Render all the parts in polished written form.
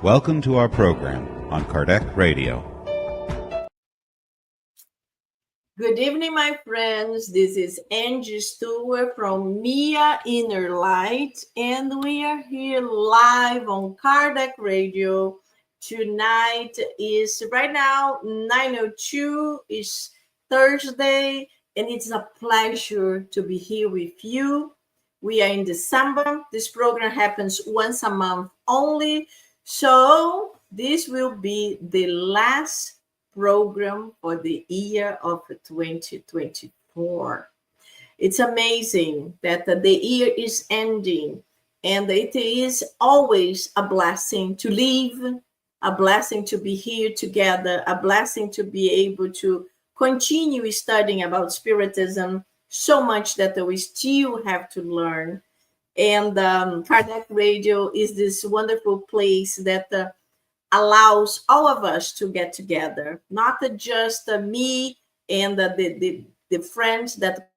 Welcome to our program on Kardec Radio. Good evening, my friends. This is Angy Stewart from miainnerlight, and we are here live on Kardec Radio. Tonight is right now 9:02. It's Thursday, and it's a pleasure to be here with you. We are in December. This program happens once a month only, so this will be the last program for the year of 2024. It's amazing that the year is ending, and it is always a blessing to live, a blessing to be here together, a blessing to be able to continue studying about Spiritism, so much that we still have to learn. And Kardec Radio is this wonderful place that allows all of us to get together, not just me and the friends that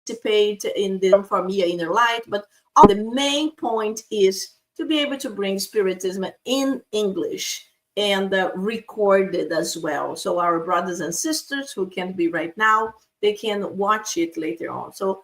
participate in the for miainnerlight, but the main point is to be able to bring Spiritism in English and record it as well. So our brothers and sisters who can't be right now, they can watch it later on. So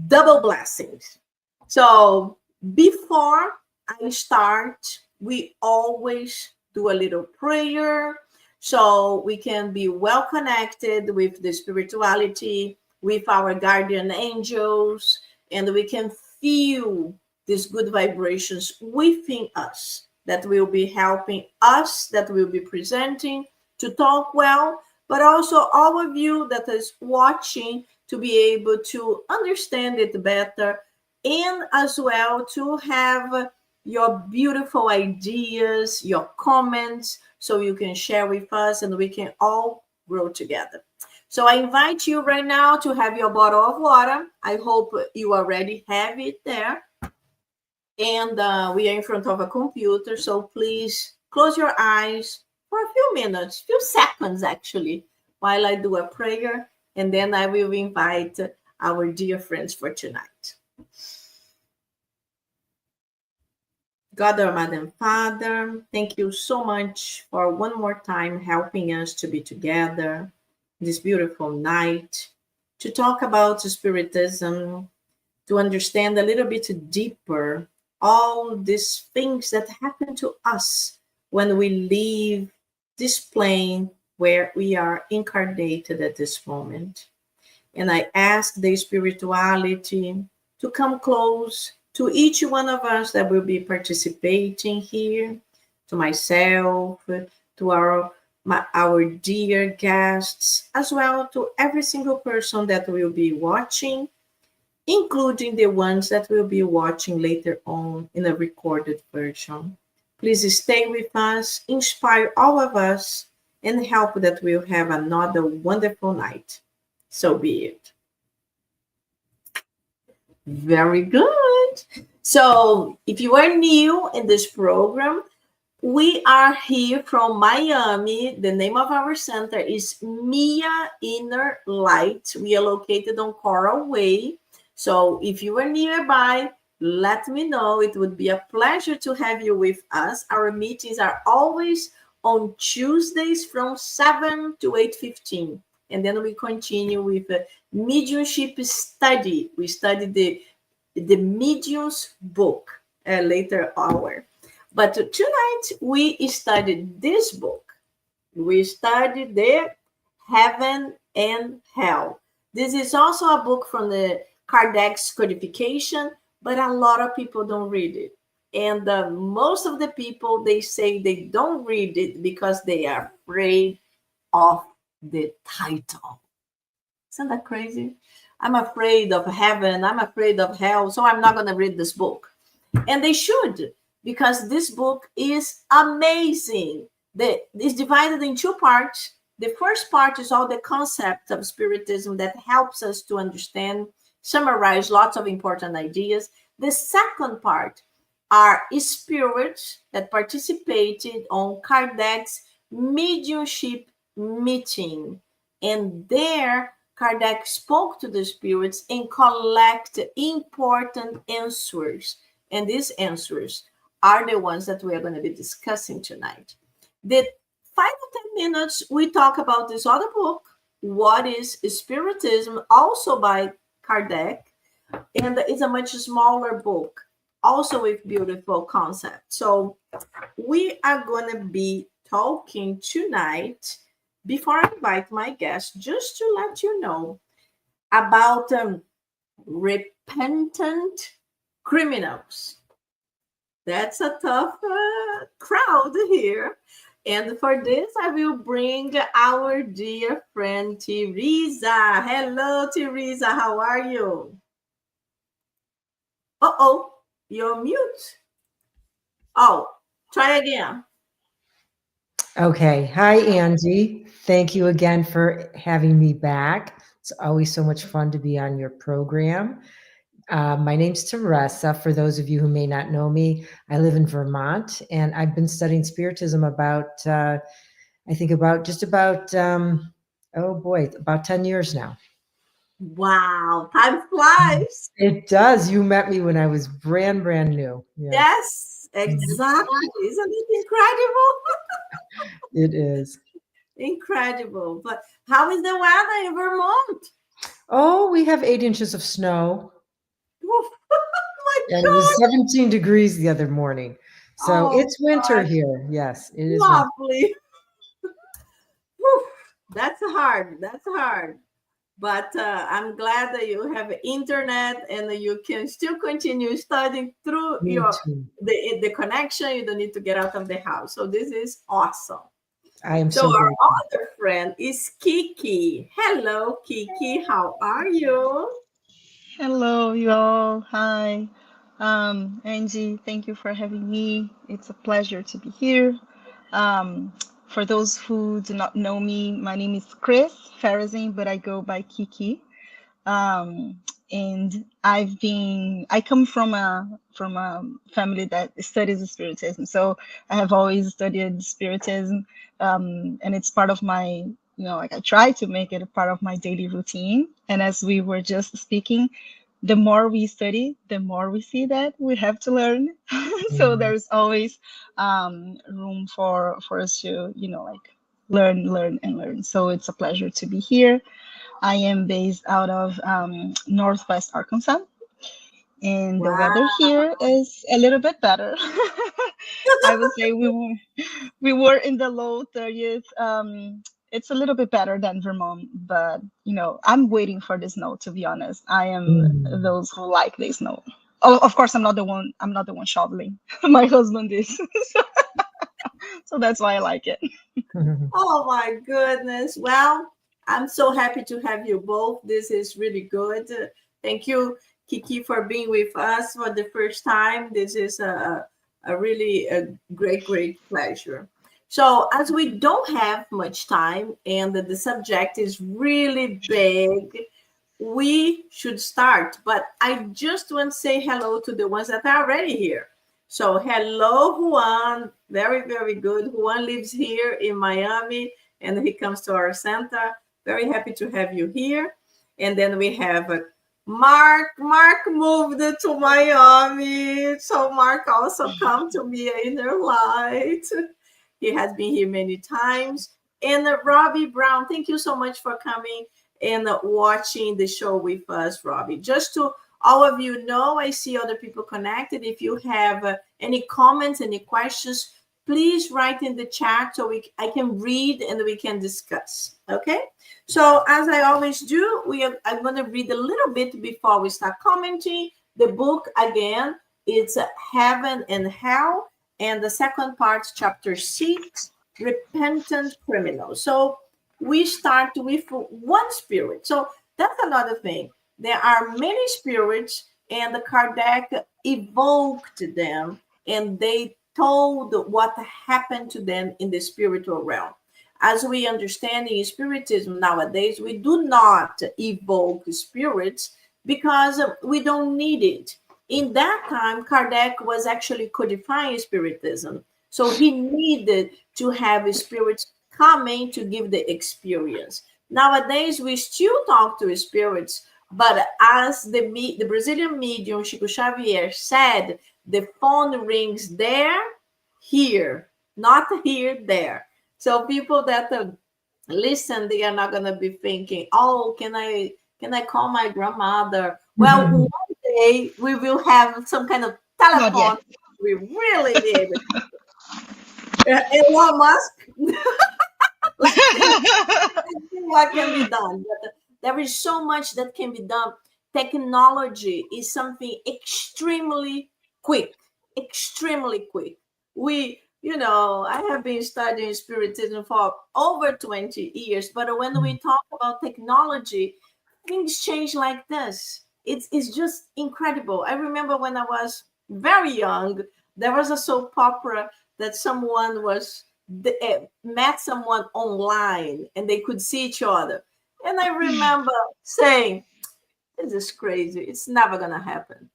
double blessings. So before I start, we always do a little prayer so we can be well connected with the spirituality, with our guardian angels, and we can feel these good vibrations within us that will be helping us, that will be presenting to talk well, but also all of you that is watching to be able to understand it better, and as well to have your beautiful ideas, your comments, so you can share with us and we can all grow together. So I invite you right now to have your bottle of water. I hope you already have it there. And we are in front of a computer, so please close your eyes for a few minutes, few seconds actually, while I do a prayer, and then I will invite our dear friends for tonight. God, our Mother and Father, thank you so much for one more time helping us to be together this beautiful night to talk about Spiritism, to understand a little bit deeper all these things that happen to us when we leave this plane where we are incarnated at this moment. And I ask the spirituality to come close to each one of us that will be participating here, to myself, to our dear guests, as well to every single person that will be watching, including the ones that will be watching later on in a recorded version. Please stay with us, inspire all of us, and help that we'll have another wonderful night. So be it. Very good. So if you are new in this program, we are here from Miami. The name of our center is miainnerlight. We are located on Coral Way. So if you are nearby, let me know. It would be a pleasure to have you with us. Our meetings are always on Tuesdays from 7 to 8:15. And then we continue with a mediumship study. We study the medium's book later hour. But tonight we studied this book. We studied the Heaven and Hell. This is also a book from the Kardec's codification, but a lot of people don't read it. And most of the people, they say they don't read it because they are afraid of the title. Isn't that crazy? I'm afraid of heaven. I'm afraid of hell. So I'm not going to read this book. And they should, because this book is amazing. It's divided in two parts. The first part is all the concept of Spiritism that helps us to understand, summarize lots of important ideas. The second part are spirits that participated on Kardec's mediumship meeting. And there, Kardec spoke to the spirits and collect important answers. And these answers are the ones that we are going to be discussing tonight. The final 10 minutes, we talk about this other book, What is Spiritism, also by Kardec. And it's a much smaller book, also with beautiful concepts. So we are going to be talking tonight, before I invite my guest, just to let you know about repentant criminals. That's a tough crowd here. And for this, I will bring our dear friend Teresa. Hello, Teresa. How are you? Uh-oh, you're mute. Oh, try again. Okay. Hi, Angie. Thank you again for having me back. It's always so much fun to be on your program. My name's Teresa. For those of you who may not know me, I live in Vermont, and I've been studying Spiritism about, I think about about 10 years now. Wow, time flies. It does. You met me when I was brand new. Yes, exactly. Isn't it incredible? It is. Incredible. But how is the weather in Vermont? Oh, we have 8 inches of snow. Oh my And it was 17 degrees the other morning. So Oh, it's winter God. here. Yes, it is. Lovely. That's hard. That's hard. But I'm glad that you have internet and that you can still continue studying through Me your too. the connection. You don't need to get out of the house. So this is awesome. I am So so our grateful. other friend is Kiki. Hello, Kiki. How are you? Hello, you all. Hi. Angie, thank you for having me. It's a pleasure to be here. For those who do not know me, my name is Chris Farazin, but I go by Kiki. And I come from a family that studies Spiritism. So I have always studied Spiritism, and it's part of my, like I try to make it a part of my daily routine. And as we were just speaking, the more we study, the more we see that we have to learn. So there's always room for us to, like learn. So it's a pleasure to be here. I am based out of Northwest Arkansas, and the Wow. weather here is a little bit better. I would say we were in the low 30s. It's a little bit better than Vermont, but I'm waiting for the snow. To be honest, I am those who like the snow. Oh, of course, I'm not the one. I'm not the one shoveling. My husband is, so that's why I like it. Oh my goodness. Well, I'm so happy to have you both. This is really good. Thank you, Kiki, for being with us for the first time. This is a really a great pleasure. So, as we don't have much time and the subject is really big, we should start. But I just want to say hello to the ones that are already here. So, hello, Juan. Very good. Juan lives here in Miami and he comes to our center. Very happy to have you here. And then we have Mark. Mark moved to Miami. So, Mark also come to miainnerlight. He has been here many times. And Robbie Brown, thank you so much for coming and watching the show with us, Robbie. Just to all of you know, I see other people connected. If you have any comments, any questions, please write in the chat so I can read and we can discuss. Okay? So as I always do, I'm going to read a little bit before we start commenting. The book, again, it's Heaven and Hell. And the second part, chapter 6, Repentant Criminals. So we start with one spirit. So that's another thing. There are many spirits, and the Kardec evoked them, and they told what happened to them in the spiritual realm. As we understand in Spiritism nowadays, we do not evoke spirits because we don't need it. In that time, Kardec was actually codifying Spiritism. So he needed to have spirits coming to give the experience. Nowadays, we still talk to spirits, but as the Brazilian medium Chico Xavier said, the phone rings there, here, not here, there. So people that listen, they are not going to be thinking, oh, can I call my grandmother? Well, one day we will have some kind of Not telephone. yet. We really be able to. Elon Musk, let's see what can be done. But there is so much that can be done. Technology is something extremely quick, extremely quick. I have been studying Spiritism for over 20 years, but when we talk about technology, things change like this. It's just incredible. I remember when I was very young, there was a soap opera that someone met someone online and they could see each other. And I remember saying, this is crazy. It's never going to happen.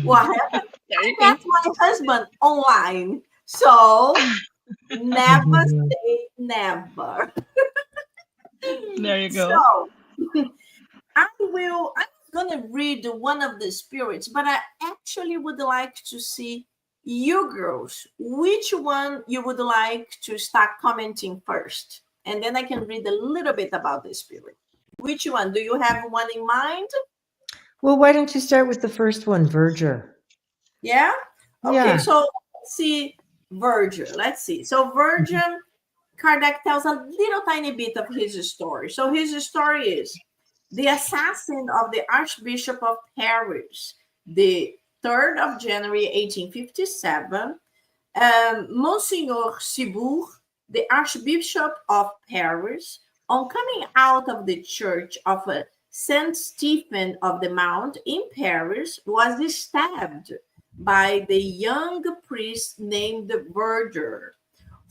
What happened? There I you met go. my husband online. So never say never. There you go. So I'm going to read one of the spirits, but I actually would like to see you girls, which one you would like to start commenting first. And then I can read a little bit about the spirit. Which one? Do you have one in mind? Well, why don't you start with the first one, Verger? Yeah? Okay, Yeah. so let's see Virgil. Let's see. So Virgil, Kardec tells a little tiny bit of his story. So his story is the assassin of the Archbishop of Paris, the 3rd of January 1857, Monsignor Cibourg, the Archbishop of Paris, on coming out of the church of Saint Stephen of the Mount in Paris, was stabbed by the young priest named Verger,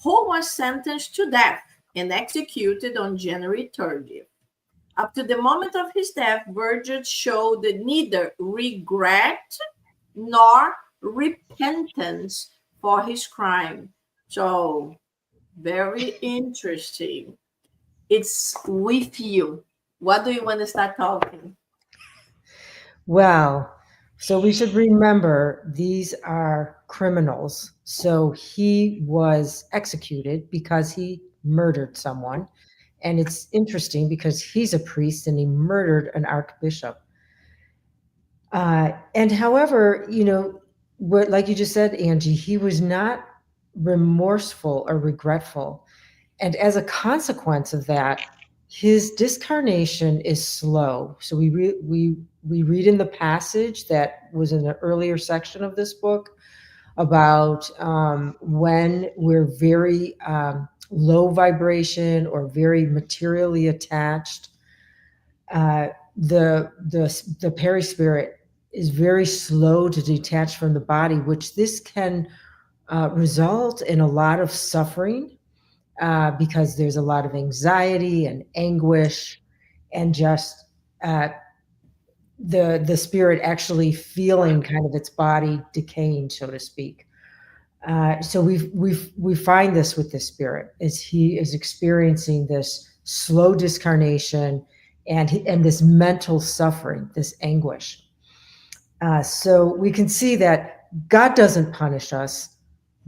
who was sentenced to death and executed on January 30th. Up to the moment of his death, Verger showed neither regret nor repentance for his crime. So, very interesting. It's with you. What do you want to start talking? Well, so we should remember these are criminals. So he was executed because he murdered someone. And it's interesting because he's a priest and he murdered an archbishop. And however, what, like you just said, Angie, he was not remorseful or regretful. And as a consequence of that, his discarnation is slow. So we read in the passage that was in the earlier section of this book about when we're very low vibration or very materially attached. The perispirit is very slow to detach from the body, which this can result in a lot of suffering because there's a lot of anxiety and anguish and just the spirit actually feeling kind of its body decaying, so to speak. So we find this with the spirit as he is experiencing this slow discarnation and this mental suffering, this anguish. So we can see that God doesn't punish us;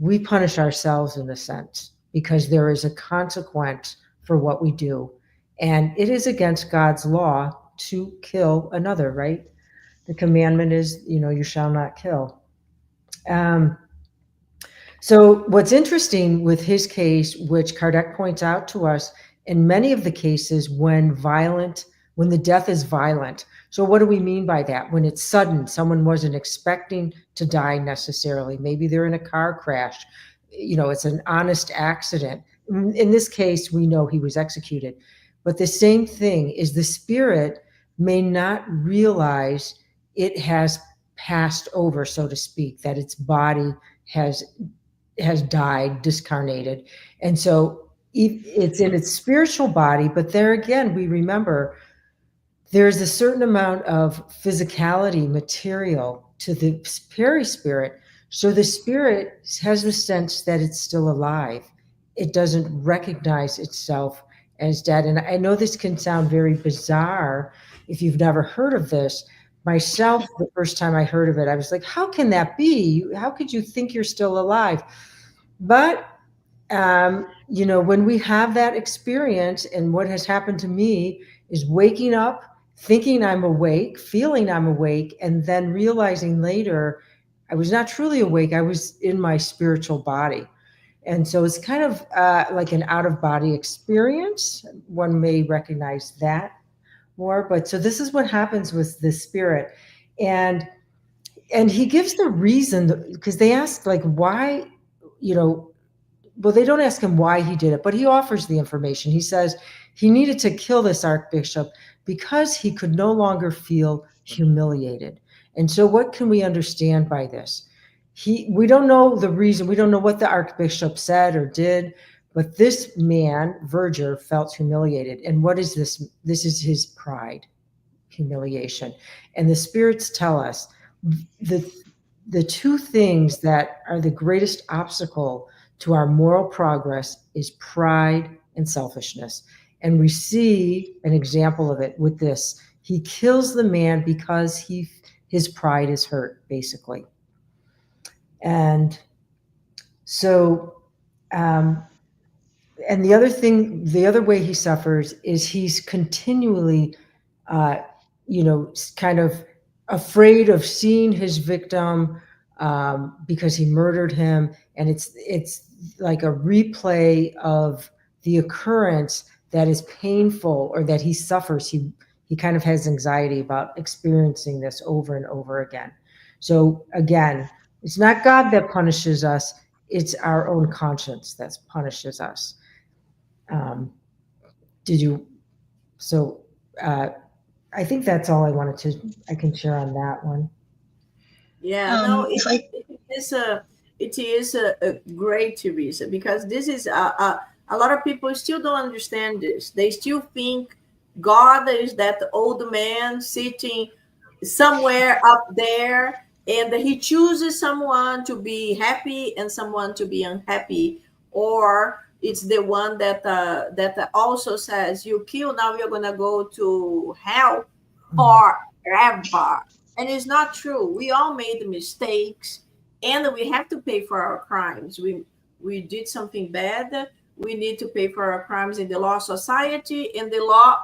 we punish ourselves in a sense because there is a consequence for what we do, and it is against God's law to kill another. Right? The commandment is, you shall not kill. So what's interesting with his case, which Kardec points out to us, in many of the cases when the death is violent. So what do we mean by that? When it's sudden, someone wasn't expecting to die necessarily. Maybe they're in a car crash. It's an honest accident. In this case, we know he was executed. But the same thing is the spirit may not realize it has passed over, so to speak, that its body has died, discarnated. And so it's in its spiritual body, but there again, we remember there's a certain amount of physicality, material to the perispirit. So the spirit has a sense that it's still alive. It doesn't recognize itself and is dead. And I know this can sound very bizarre if you've never heard of this. Myself, the first time I heard of it, I was like, how can that be? How could you think you're still alive? But when we have that experience, and what has happened to me is waking up, thinking I'm awake, feeling I'm awake, and then realizing later I was not truly awake. I was in my spiritual body. And so it's kind of like an out-of-body experience. One may recognize that more. But so this is what happens with the spirit. And he gives the reason, because they ask, like, why, well, they don't ask him why he did it, but he offers the information. He says he needed to kill this archbishop because he could no longer feel humiliated. And so what can we understand by this? We don't know the reason. We don't know what the archbishop said or did, but this man, Verger, felt humiliated. And what is this? This is his pride, humiliation. And the spirits tell us the two things that are the greatest obstacle to our moral progress is pride and selfishness. And we see an example of it with this. He kills the man because his pride is hurt, basically. And so, and the other way he suffers is he's continually, kind of afraid of seeing his victim, because he murdered him. And it's like a replay of the occurrence that is painful, or that he suffers. He kind of has anxiety about experiencing this over and over again. So again, it's not God that punishes us. It's our own conscience that punishes us. I think that's all I can share on that one. Yeah, no, If I it is a great Teresa, because this is a lot of people still don't understand this. They still think God is that old man sitting somewhere up there, and he chooses someone to be happy and someone to be unhappy, or it's the one that also says, you kill, now you're gonna go to hell forever. And it's not true. We all made mistakes, and we have to pay for our crimes. We did something bad. We need to pay for our crimes in the law of society and the law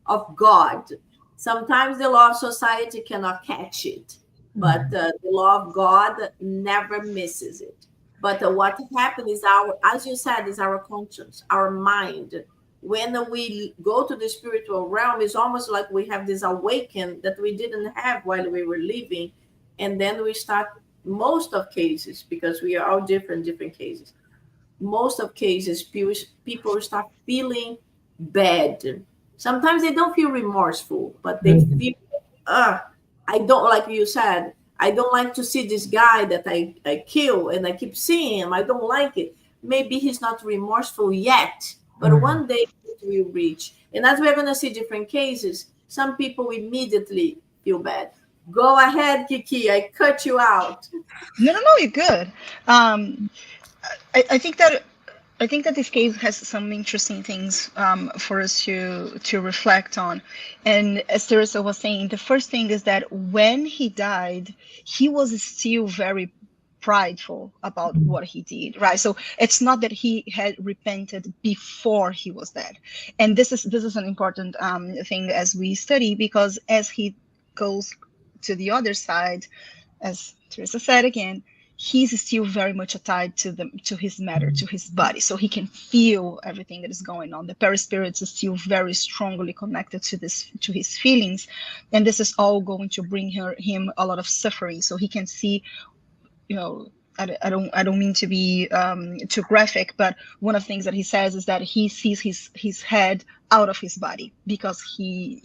of God. Sometimes the law of society cannot catch it, but the law of God never misses it. But what happened is as you said, is our conscience, our mind. When we go to the spiritual realm, it's almost like we have this awaken that we didn't have while we were living. And then we start, most of cases, because we are all different cases, most of cases, people start feeling bad. Sometimes they don't feel remorseful, but they feel, I don't, like you said, I don't like to see this guy that I kill, and I keep seeing him. I don't like it. Maybe he's not remorseful yet, but one day it will reach. And as we're going to see different cases, some people immediately feel bad. Go ahead, Kiki. I cut you out. No, you're good. I think that this case has some interesting things for us to reflect on. And as Teresa was saying, the first thing is that when he died, he was still very prideful about what he did, right? So it's not that he had repented before he was dead. And this is an important thing as we study, because as he goes to the other side, as Teresa said again, he's still very much tied to his matter, to his body, so he can feel everything that is going on. The perispirits is still very strongly connected to his feelings, and this is all going to bring him a lot of suffering. So he can see, I don't mean to be too graphic, but one of the things that he says is that he sees his head out of his body, because he,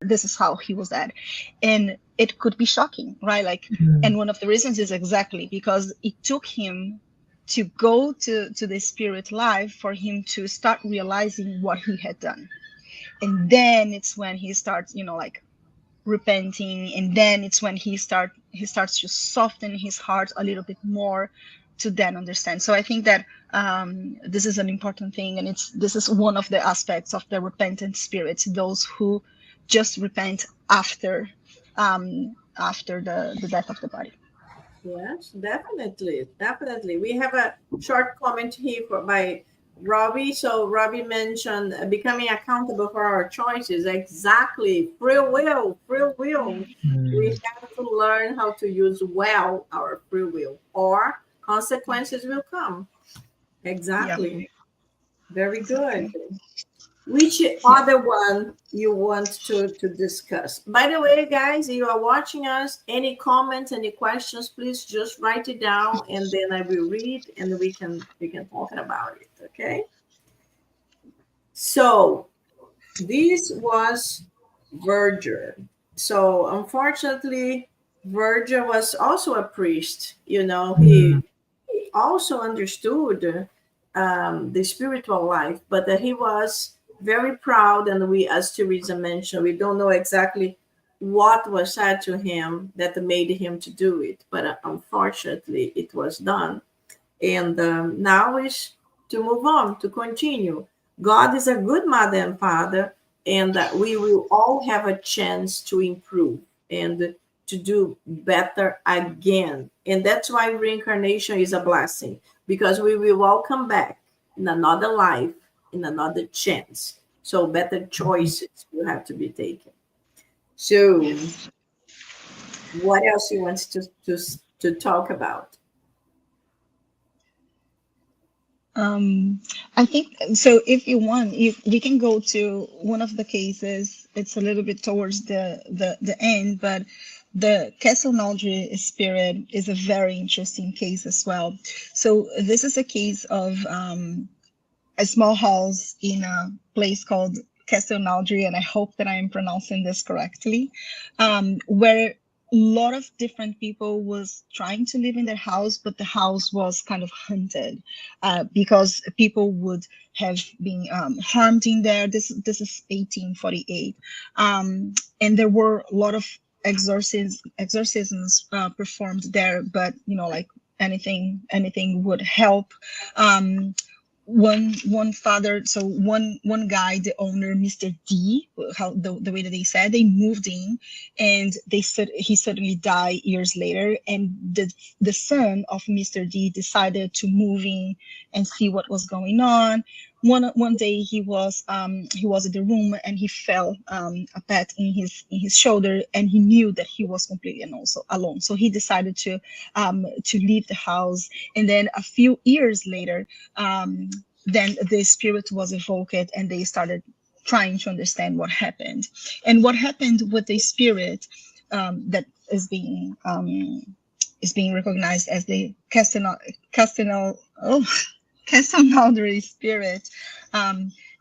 this is how he was dead. And it could be shocking, right? Like, and one of the reasons is exactly because it took him to go to the spirit life for him to start realizing what he had done. And then it's when he starts, repenting, and then it's when he starts to soften his heart a little bit more to then understand. So I think that This is an important thing, and this is one of the aspects of the repentant spirits, those who just repent after the death of the body. Yes, definitely. We have a short comment here by Robbie. So Robbie mentioned becoming accountable for our choices. Exactly, free will. We have to learn how to use well our free will, or consequences will come. Exactly. Yeah. Very good. Exactly. Which other one you want to discuss? By the way, guys, you are watching us. Any comments, any questions, please just write it down, and then I will read, and we can talk about it. Okay. So this was Virgil. So unfortunately, Virgil was also a priest. You know, he also understood the spiritual life, but that he was very proud. And we, as Teresa mentioned, we don't know exactly what was said to him that made him to do it, but unfortunately, it was done. And now is to move on, to continue. God is a good mother and father, and we will all have a chance to improve and to do better again. And that's why reincarnation is a blessing, because we will all come back in another life, in another chance. So better choices will have to be taken. So what else you want to talk about? I think so. If you want, we can go to one of the cases. It's a little bit towards the end, but the Castelnaudry spirit is a very interesting case as well. So this is a case of a small house in a place called Castelnaudry, and I hope that I am pronouncing this correctly, where a lot of different people was trying to live in their house, but the house was kind of haunted because people would have been harmed in there. This is 1848, and there were a lot of exorcisms performed there, but like anything would help. One father, so one guy, the owner, Mr. D, how the way that they said, they moved in, and they said he suddenly died years later, and the son of Mr. D decided to move in and see what was going on. One day he was in the room, and he felt a pat in his shoulder, and he knew that he was completely alone. So he decided to leave the house, and then a few years later, then the spirit was evoked, and they started trying to understand what happened. And what happened with the spirit that is being recognized as the Castelnaudry spirit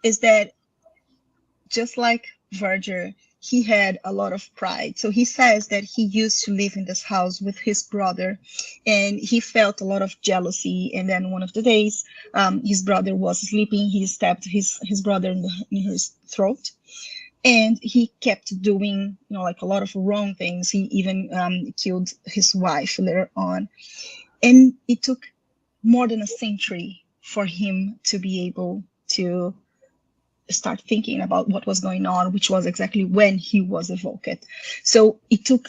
is that, just like Virgil, he had a lot of pride. So he says that he used to live in this house with his brother, and he felt a lot of jealousy. And then one of the days, his brother was sleeping. He stabbed his brother in his throat, and he kept doing like a lot of wrong things. He even killed his wife later on, and it took more than a century for him to be able to start thinking about what was going on, which was exactly when he was evoked. So it took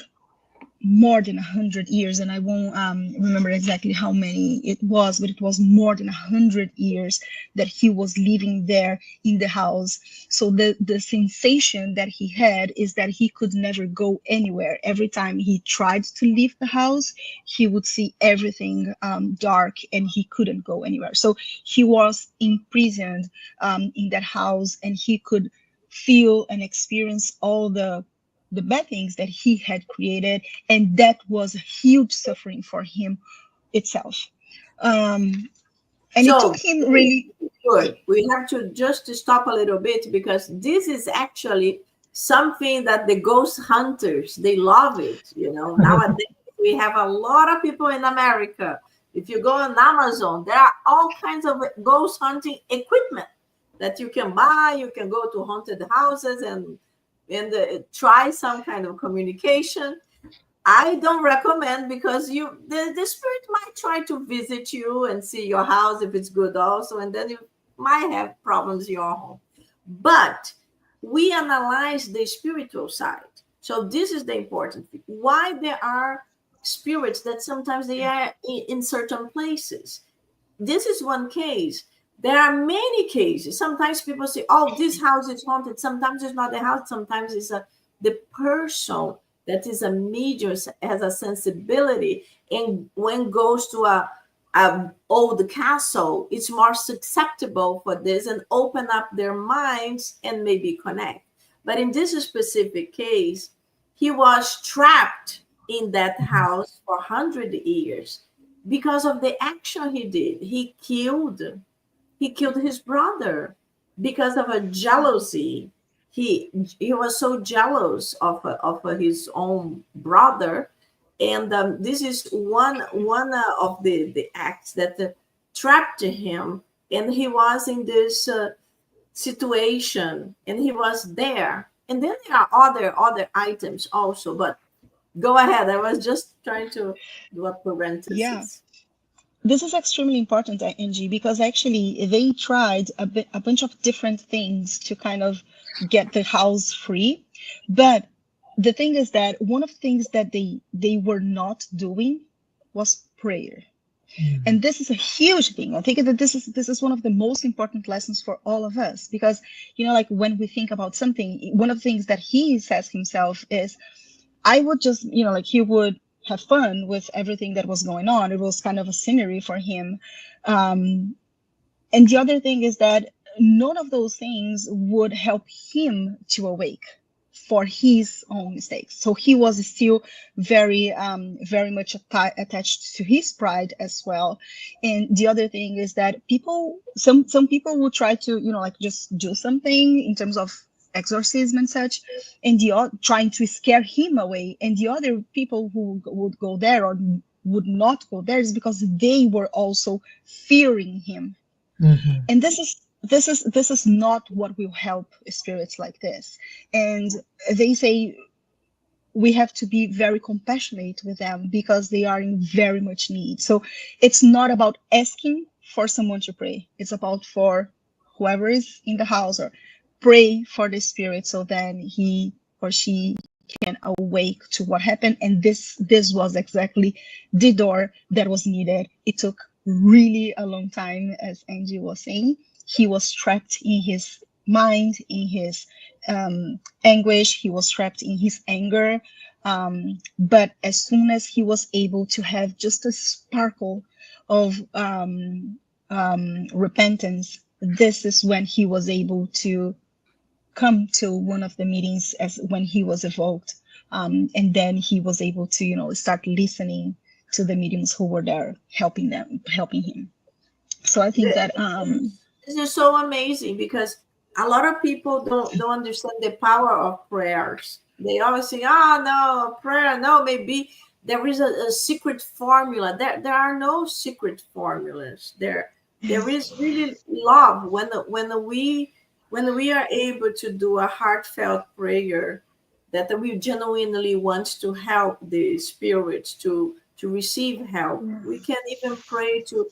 more than 100 years, and I won't remember exactly how many it was, but it was more than 100 years that he was living there in the house. So the sensation that he had is that he could never go anywhere. Every time he tried to leave the house, he would see everything dark, and he couldn't go anywhere. So he was imprisoned in that house, and he could feel and experience all the bad things that he had created, and that was a huge suffering for him itself. And so, it took him really good. We have to just stop a little bit, because this is actually something that the ghost hunters, they love it. Nowadays we have a lot of people in America. If you go on Amazon, there are all kinds of ghost hunting equipment that you can buy. You can go to haunted houses and try some kind of communication. I don't recommend, because the spirit might try to visit you and see your house if it's good also, and then you might have problems in your home. But we analyze the spiritual side. So this is the important thing. Why there are spirits that sometimes they are in certain places. This is one case. There are many cases. Sometimes people say, oh, this house is haunted. Sometimes it's not the house. Sometimes it's the person that is a medium, has a sensibility, and when goes to a old castle, it's more susceptible for this and open up their minds and maybe connect. But in this specific case, he was trapped in that house for 100 years because of the action he did. He killed his brother because of a jealousy. He was so jealous of his own brother, and this is one of the acts that trapped him, and he was in this situation, and he was there. And then there are other items also, but go ahead. I was just trying to do a Yeah. parenthesis. This is extremely important, Angie, because actually they tried a bunch of different things to kind of get the house free. But the thing is that one of the things that they were not doing was prayer. And this is a huge thing. I think that this is one of the most important lessons for all of us, because, you know, like when we think about something, one of the things that he says himself is, I would just, you know, like he would have fun with everything that was going on. It was kind of a scenery for him. And the other thing is that none of those things would help him to awake for his own mistakes. So he was still very, very much attached to his pride as well. And the other thing is that some people will try to, you know, like just do something in terms of exorcism and such, and trying to scare him away. And the other people who would go there or would not go there is because they were also fearing him. Mm-hmm. And this is not what will help spirits like this. And they say we have to be very compassionate with them because they are in very much need. So it's not about asking for someone to pray. It's about for whoever is in the house, or pray for the spirit so then he or she can awake to what happened. And this was exactly the door that was needed. It took really a long time, as Angie was saying. He was trapped in his mind, in his anguish. He was trapped in his anger. But as soon as he was able to have just a sparkle of repentance, this is when he was able to come to one of the meetings as when he was evoked. And then he was able to, you know, start listening to the mediums who were there helping him. So I think that this is so amazing, because a lot of people don't understand the power of prayers. They always say, oh no, prayer, no, maybe there is a secret formula. There are no secret formulas. There is really love when we are able to do a heartfelt prayer that we genuinely want to help the spirits to receive help. We can even pray to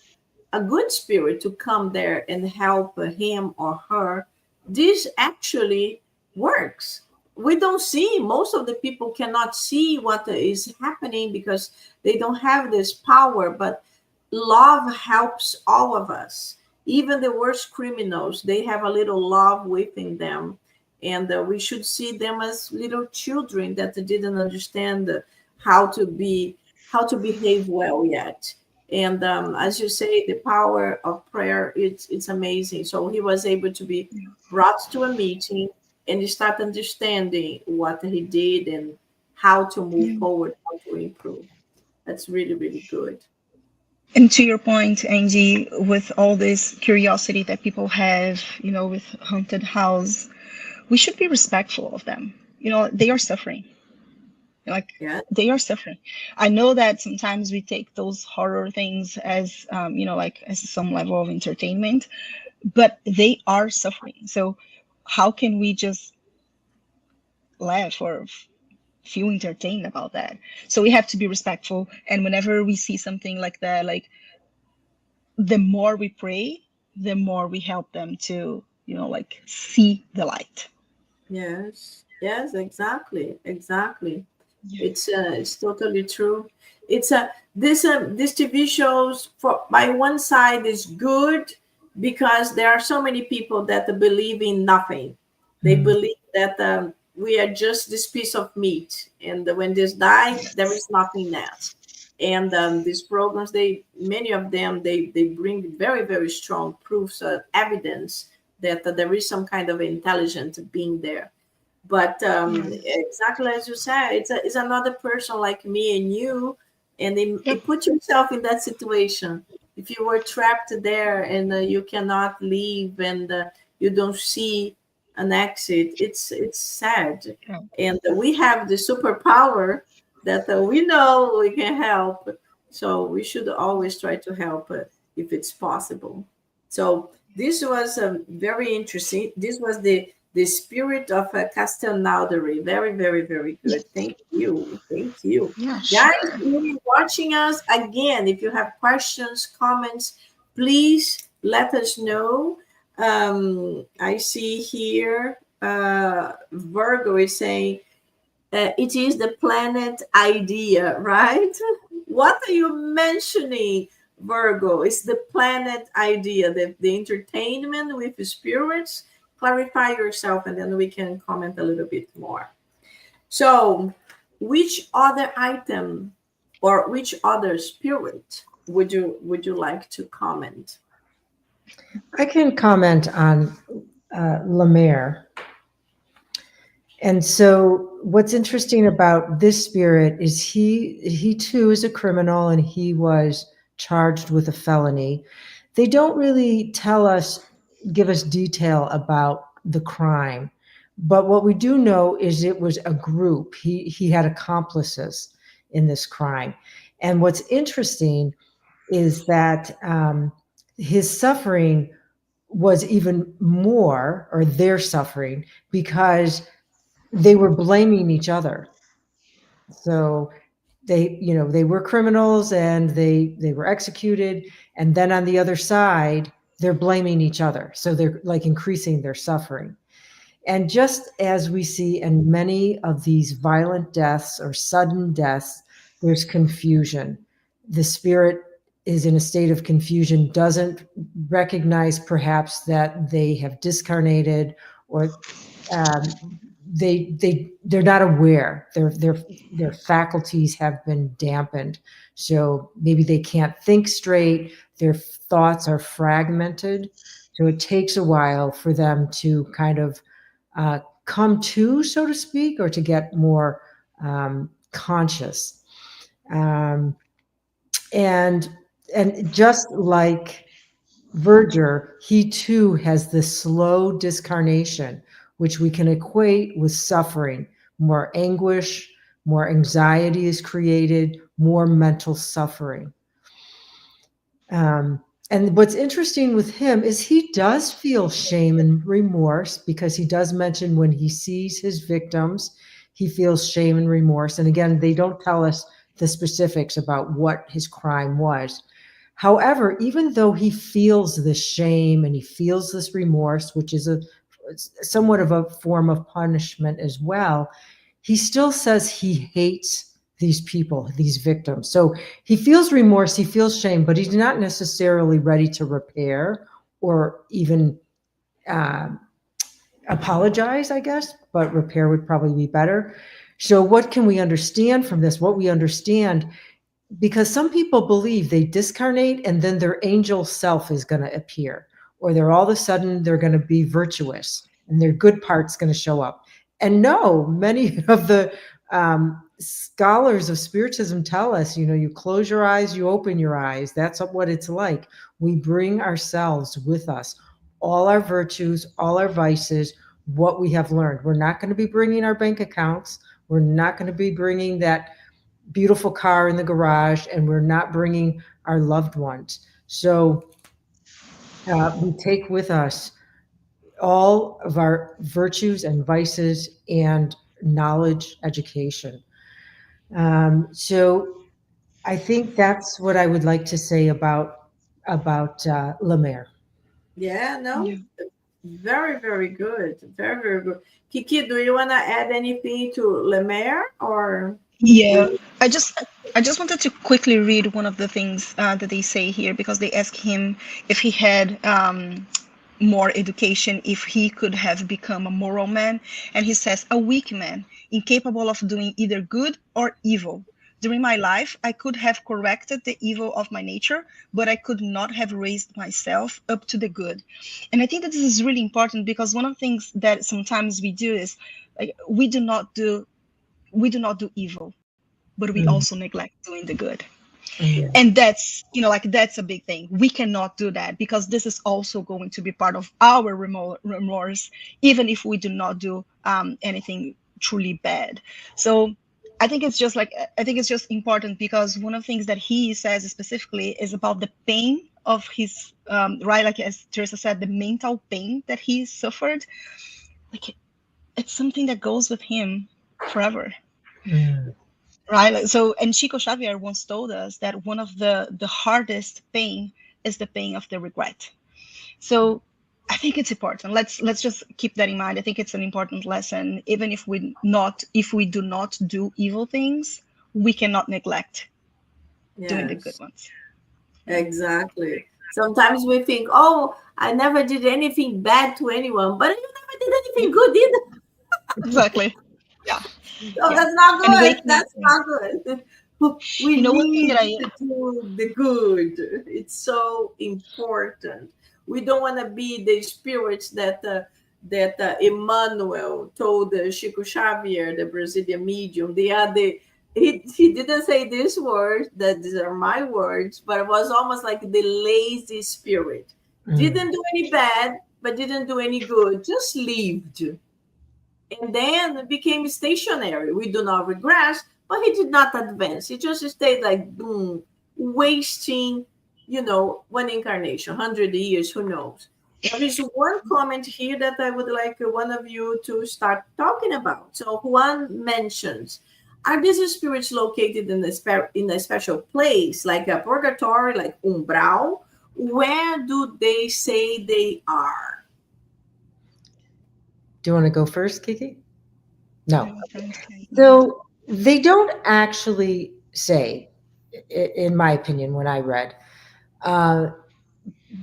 a good spirit to come there and help him or her. This actually works. We don't see, most of the people cannot see what is happening because they don't have this power, but love helps all of us. Even the worst criminals, they have a little love within them, and we should see them as little children that didn't understand how to behave well yet. And as you say, the power of prayer, it's amazing. So he was able to be brought to a meeting and start understanding what he did and how to move forward, how to improve. That's really, really good. And to your point, Angie, with all this curiosity that people have, you know, with haunted house, we should be respectful of them. You know, they are suffering. Like, they are suffering. I know that sometimes we take those horror things as, you know, like as some level of entertainment, but they are suffering. So how can we just laugh or feel entertained about that. So we have to be respectful. And whenever we see something like that, like, the more we pray, the more we help them to, like, see the light. Yes, yes, exactly, exactly. Yeah. It's totally true. It's a this TV shows for by one side is good because there are so many people that believe in nothing. They Mm. believe that we are just this piece of meat, and when this die, there is nothing else. And these programs, they many of them they bring very very strong proofs, evidence that there is some kind of intelligent being there. But Yeah. exactly as you said, it's another person like me and you, and Yep. you put yourself in that situation. If you were trapped there and you cannot leave, and you don't see an exit, it's sad. Yeah. And we have the superpower that we know we can help, so we should always try to help if it's possible. So this was very interesting. This was the spirit of Castelnaudary. Very, very, very good. Thank you. Thank you. Yeah, Guys, sure. you're watching us again. If you have questions, comments, please let us know. I see here Virgo is saying, it is the planet idea, right? What are you mentioning, Virgo? It's the planet idea, the entertainment with the spirits. Clarify yourself, and then we can comment a little bit more. So, which other item or which other spirit would you like to comment? I can comment on Lemaire. And so what's interesting about this spirit is he too is a criminal, and he was charged with a felony. They don't really give us detail about the crime, but what we do know is it was a group. He had accomplices in this crime. And what's interesting is that his suffering was even more, or their suffering, because they were blaming each other. So they were criminals, and they were executed, and then on the other side they're blaming each other, so they're like increasing their suffering. And just as we see in many of these violent deaths or sudden deaths, there's confusion. The spirit is in a state of confusion, doesn't recognize perhaps that they have discarnated, or they're not aware. Their faculties have been dampened, so maybe they can't think straight. Their thoughts are fragmented, so it takes a while for them to kind of come to, so to speak, or to get more conscious. Um, and just like Verger, he too has this slow discarnation, which we can equate with suffering. More anguish, more anxiety is created, more mental suffering. And what's interesting with him is he does feel shame and remorse, because he does mention when he sees his victims, he feels shame and remorse. And again, they don't tell us the specifics about what his crime was. However, even though he feels this shame and he feels this remorse, which is somewhat of a form of punishment as well, he still says he hates these people, these victims. So he feels remorse, he feels shame, but he's not necessarily ready to repair or even apologize, I guess, but repair would probably be better. So what can we understand from this? What we understand, because some people believe they discarnate and then their angel self is going to appear, or they're all of a sudden they're going to be virtuous and their good part's going to show up. And no, many of the scholars of Spiritism tell us, you close your eyes, you open your eyes. That's what it's like. We bring ourselves with us, all our virtues, all our vices, what we have learned. We're not going to be bringing our bank accounts. We're not going to be bringing that beautiful car in the garage, and we're not bringing our loved ones. So we take with us all of our virtues and vices and knowledge, education. So I think that's what I would like to say about Lemaire. Yeah, no, Yeah. very, very good. Very, very good. Kiki, do you want to add anything to Lemaire or Yeah, we? I just wanted to quickly read one of the things that they say here, because they ask him if he had more education, if he could have become a moral man, and he says, a weak man, incapable of doing either good or evil. During my life, I could have corrected the evil of my nature, but I could not have raised myself up to the good. And I think that this is really important, because one of the things that sometimes we do is, like, we do not do evil, but we Mm, also neglect doing the good. mm, And that's, that's a big thing. We cannot do that, because this is also going to be part of our remorse, even if we do not do anything truly bad. So I think it's just important, because one of the things that he says specifically is about the pain of his right, like as Teresa said, the mental pain that he suffered. Like, it's something that goes with him forever. mm. Right, like, so, and Chico Xavier once told us that one of the hardest pain is the pain of the regret. So I think it's important. Let's just keep that in mind. I think it's an important lesson. Even if we do not do evil things, we cannot neglect doing the good Yes, ones. Yeah. exactly. Sometimes we think, oh, I never did anything bad to anyone, but you never did anything good either. Exactly. Yeah. So Yeah. that's not And good. waking up. That's not good. We One thing that need I to do the good. It's so important. We don't want to be the spirits that Emmanuel told Chico Xavier, the Brazilian medium. They are the he didn't say these words, that these are my words, but it was almost like the lazy spirit. Mm. Didn't do any bad, but didn't do any good. Just lived, and then it became stationary. We do not regress, but he did not advance. He just stayed like boom, wasting, one incarnation, 100 years, who knows. There is one comment here that I would like one of you to start talking about. So Juan mentions, are these spirits located in a special place, like a purgatory, like umbral? Where do they say they are? Do you want to go first, Kiki? I No. was trying to say, go ahead. So they don't actually say, in my opinion, when I read. Uh,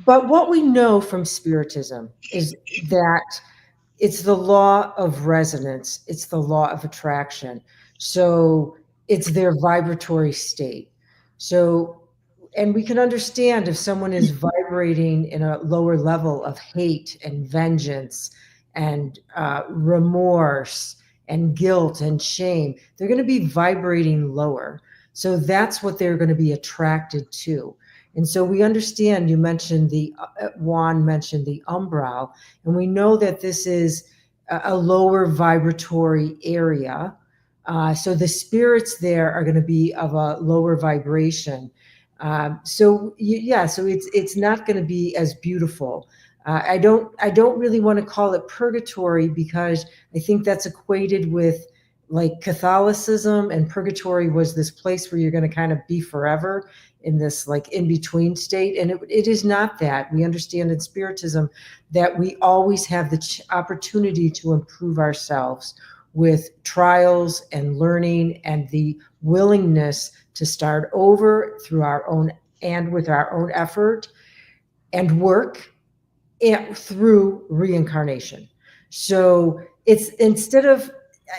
but what we know from Spiritism is that it's the law of resonance, it's the law of attraction. So it's their vibratory state. So, and we can understand if someone is vibrating in a lower level of hate and vengeance and remorse and guilt and shame, they're going to be vibrating lower. So that's what they're going to be attracted to. And so we understand, you mentioned Juan mentioned the umbral, and we know that this is a lower vibratory area. So the spirits there are going to be of a lower vibration. So it's not going to be as beautiful. I don't really want to call it purgatory, because I think that's equated with like Catholicism, and purgatory was this place where you're going to kind of be forever in this like in between state, and it is not that. We understand in Spiritism that we always have the opportunity to improve ourselves with trials and learning, and the willingness to start over through our own and with our own effort and work, and through reincarnation. So it's instead of,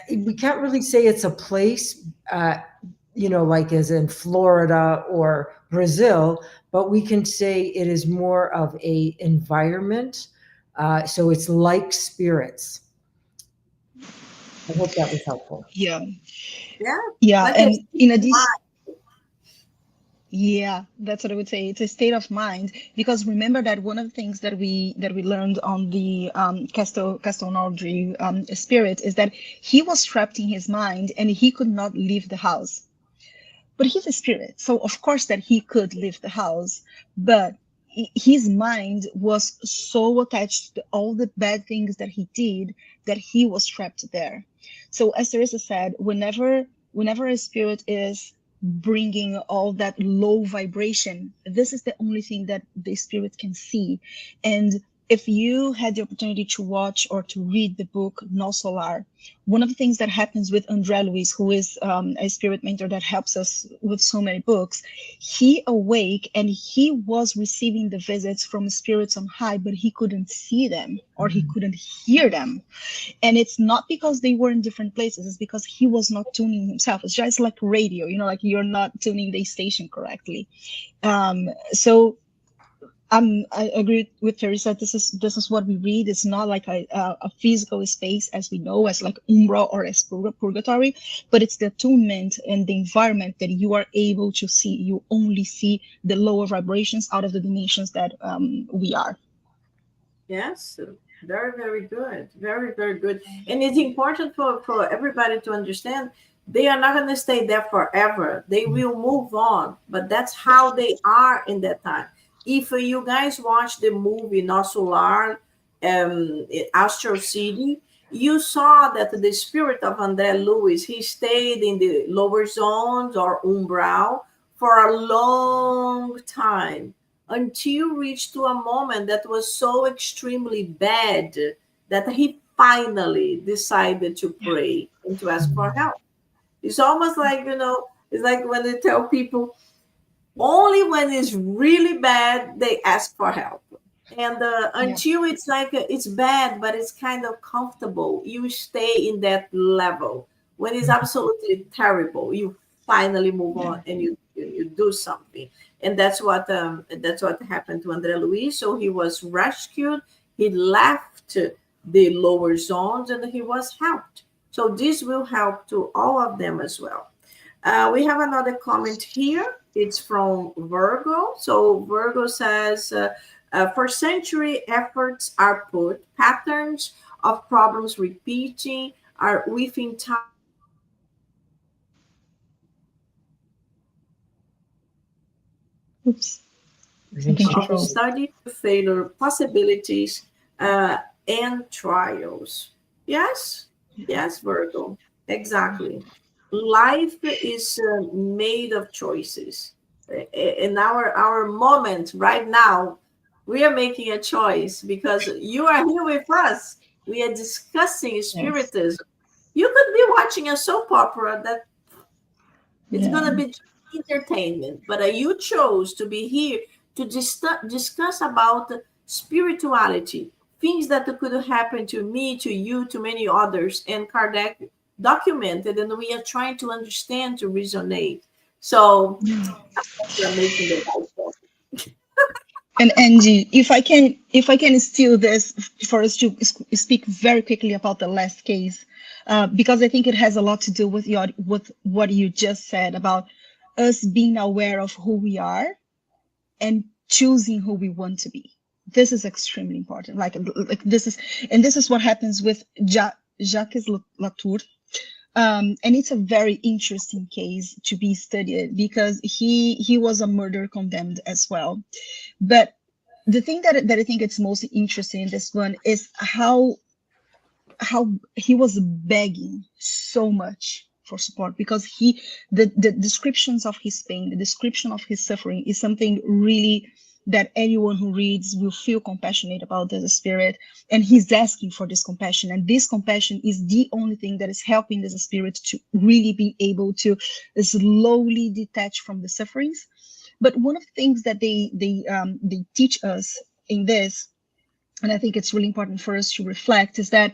we can't really say it's a place, like as in Florida or Brazil, but we can say it is more of a environment. So it's like spirits. I hope that was helpful. Yeah. Yeah, Yeah. like And a in addition, yeah, that's what I would say. It's a state of mind, because remember that one of the things that we learned on the Castelnaudry spirit is that he was trapped in his mind and he could not leave the house. But he's a spirit, so of course that he could leave the house, but his mind was so attached to all the bad things that he did that he was trapped there. So as Teresa said, whenever a spirit is bringing all that low vibration, this is the only thing that the spirit can see. And if you had the opportunity to watch or to read the book No Solar, one of the things that happens with André Luiz, who is a spirit mentor that helps us with so many books, he awake and he was receiving the visits from spirits on high, but he couldn't see them or he couldn't hear them. And it's not because they were in different places, it's because he was not tuning himself. It's just like radio, like you're not tuning the station correctly. So I agree with Teresa. This is what we read. It's not like a physical space as we know, as like umbra or as purgatory, but it's the attunement and the environment that you are able to see. You only see the lower vibrations out of the dimensions that we are. Yes, very, very good. Very, very good. And it's important for everybody to understand they are not going to stay there forever. They will move on, but that's how they are in that time. If you guys watch the movie No Solar, Astral City, you saw that the spirit of André Luiz, he stayed in the lower zones or umbral for a long time until reached to a moment that was so extremely bad that he finally decided to pray and to ask for help. It's almost like, it's like when they tell people, only when it's really bad, they ask for help. And until it's like, it's bad, but it's kind of comfortable, you stay in that level. When it's absolutely terrible, you finally move on and you do something. And that's what happened to André Luiz. So he was rescued, he left the lower zones, and he was helped. So this will help to all of them as well. We have another comment here. It's from Virgo. So Virgo says, for century efforts are put, patterns of problems repeating are within time. Oops. I think she froze. Study failure possibilities and trials. Yes, Virgo, exactly. Life is made of choices. In our moment right now, we are making a choice because you are here with us. We are discussing spiritism. You could be watching a soap opera that it's going to be entertainment, but you chose to be here to discuss about spirituality, things that could happen to me, to you, to many others, and Kardec documented, and we are trying to understand, to resonate. So we're making the right choice. And Angie, if I can steal this for us to speak very quickly about the last case, because I think it has a lot to do with what you just said about us being aware of who we are and choosing who we want to be. This is extremely important. Like this is what happens with Jacques Latour. And it's a very interesting case to be studied because he was a murder condemned as well. But the thing that I think it's most interesting in this one is how he was begging so much for support, because the descriptions of his pain, the description of his suffering is something really that anyone who reads will feel compassionate about the spirit, and he's asking for this compassion, and this compassion is the only thing that is helping the spirit to really be able to slowly detach from the sufferings. But one of the things that they teach us in this, and I think it's really important for us to reflect, is that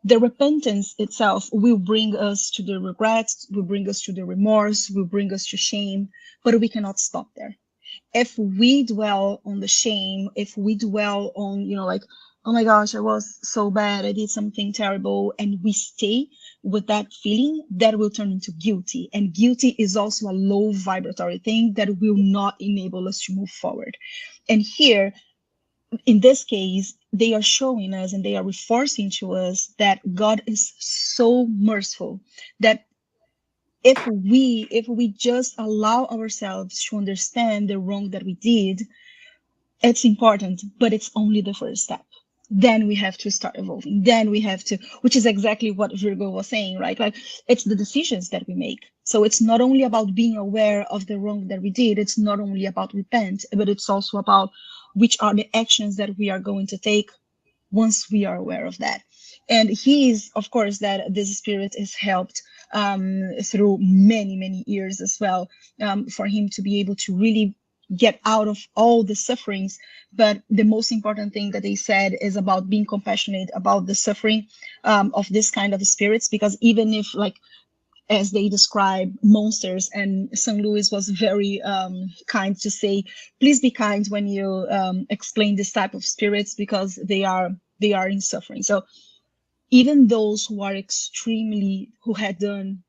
the repentance itself will bring us to the regrets, will bring us to the remorse, will bring us to shame, but we cannot stop there. If we dwell on the shame, if we dwell on, like, oh my gosh, I was so bad, I did something terrible, and we stay with that feeling, that will turn into guilty. And guilty is also a low vibratory thing that will not enable us to move forward. And here, in this case, they are showing us and they are reinforcing to us that God is so merciful that if we just allow ourselves to understand the wrong that we did, It's important, but it's only the first step. Then we have to start evolving. Then we have to, which is exactly what Virgo was saying, right? Like, it's the decisions that we make. So it's not only about being aware of the wrong that we did. It's not only about repent, but it's also about which are the actions that we are going to take once we are aware of that. And he is, of course, that this spirit is helped through many, many years as well, for him to be able to really get out of all the sufferings. But the most important thing that they said is about being compassionate about the suffering of this kind of spirits, because even if, like, as they describe monsters, and St. Louis was very kind to say, please be kind when you explain this type of spirits, because they are in suffering. So even those who are extremely, who had done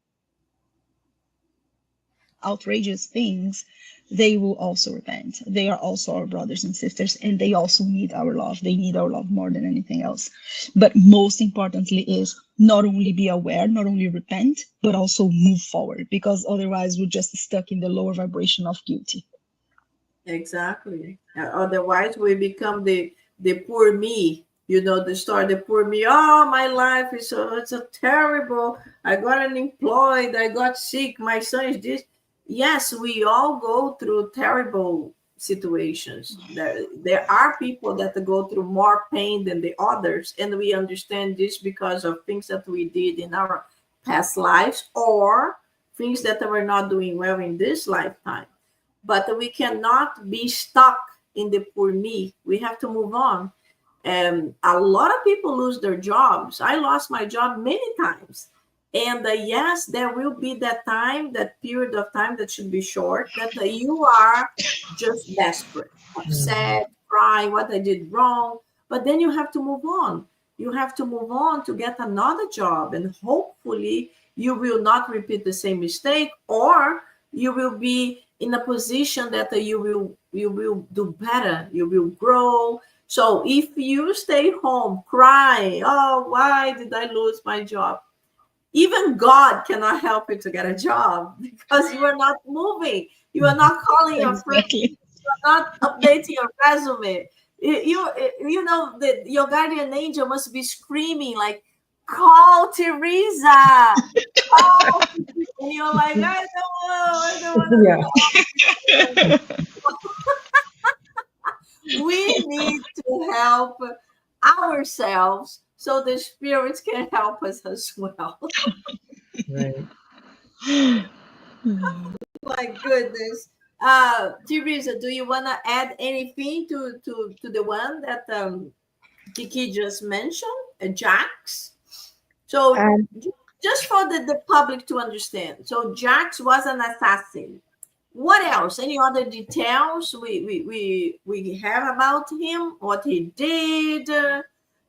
outrageous things, they will also repent. They are also our brothers and sisters, and they also need our love. They need our love more than anything else. But most importantly is not only be aware, not only repent, but also move forward, because otherwise we're just stuck in the lower vibration of guilty. Exactly. Otherwise, we become the poor me. You know the story, the poor me. Oh, my life is so terrible. I got unemployed. I got sick. My son is this. Yes, we all go through terrible situations. There are people that go through more pain than the others, and we understand this because of things that we did in our past lives, or things that we're not doing well in this lifetime. But we cannot be stuck in the poor me. We have to move on. And a lot of people lose their jobs. I lost my job many times. And yes, there will be that time, that period of time that should be short, that you are just desperate, upset, cry, what I did wrong. But then you have to move on. You have to move on to get another job. And hopefully you will not repeat the same mistake, or you will be in a position that you will do better. You will grow. So if you stay home, cry, oh, why did I lose my job? Even God cannot help you to get a job, because you are not moving. You are not calling your friends. Exactly. You are not updating your resume. You know that your guardian angel must be screaming like, call Teresa. Call. And you're like, I don't want Yeah. to. We need to help ourselves so the spirits can help us as well. Right. My goodness. Teresa, do you want to add anything to the one that Kiki just mentioned, Jax? So Um, just for the public to understand. So Jax was an assassin. What else? Any other details we have about him? What he did?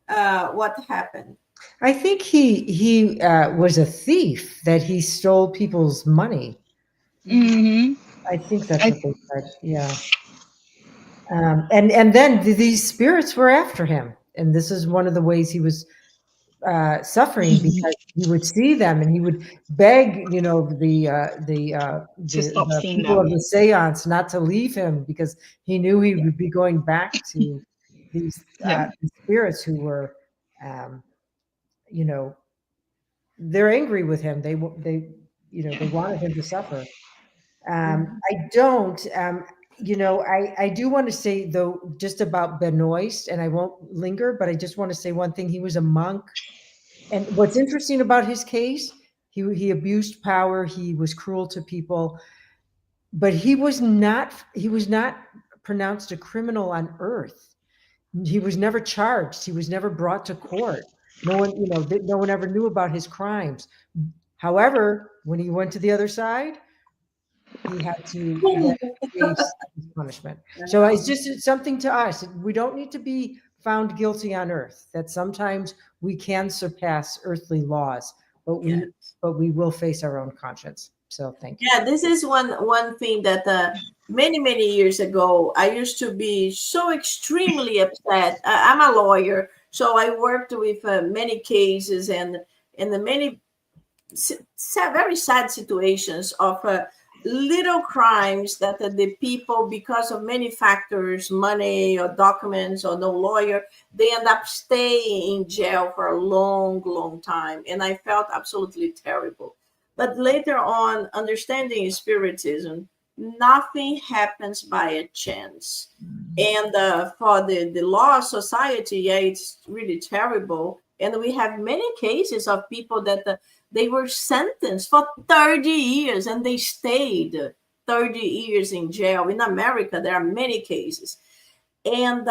What happened? I think he was a thief, that he stole people's money. Mm-hmm. I think that's I, what they said. Yeah. And then these spirits were after him, and this is one of the ways he was suffering, because he would see them and he would beg, to stop the seeing people of them. the seance not to leave him, because he knew he would be going back to these Yeah. spirits who were, um, you know, they're angry with him. They wanted him to suffer. I don't. I do want to say, though, just about Benoist, and I won't linger, but I just want to say one thing. He was a monk. And what's interesting about his case, he abused power, he was cruel to people, but he was not pronounced a criminal on earth. He was never charged. He was never brought to court. No one ever knew about his crimes. However, when he went to the other side, he had to face his punishment. So it's something to us. We don't need to be found guilty on earth. That sometimes we can surpass earthly laws, but Yeah. we will face our own conscience. So thank you. Yeah, this is one thing that many years ago I used to be so extremely upset. I'm a lawyer, so I worked with many cases and the many very sad situations of little crimes that the people, because of many factors, money or documents or no lawyer, they end up staying in jail for a long, long time. And I felt absolutely terrible. But later on, understanding Spiritism, nothing happens by a chance. And for the law society, yeah, it's really terrible. And we have many cases of people that they were sentenced for 30 years and they stayed 30 years in jail. In America, there are many cases. And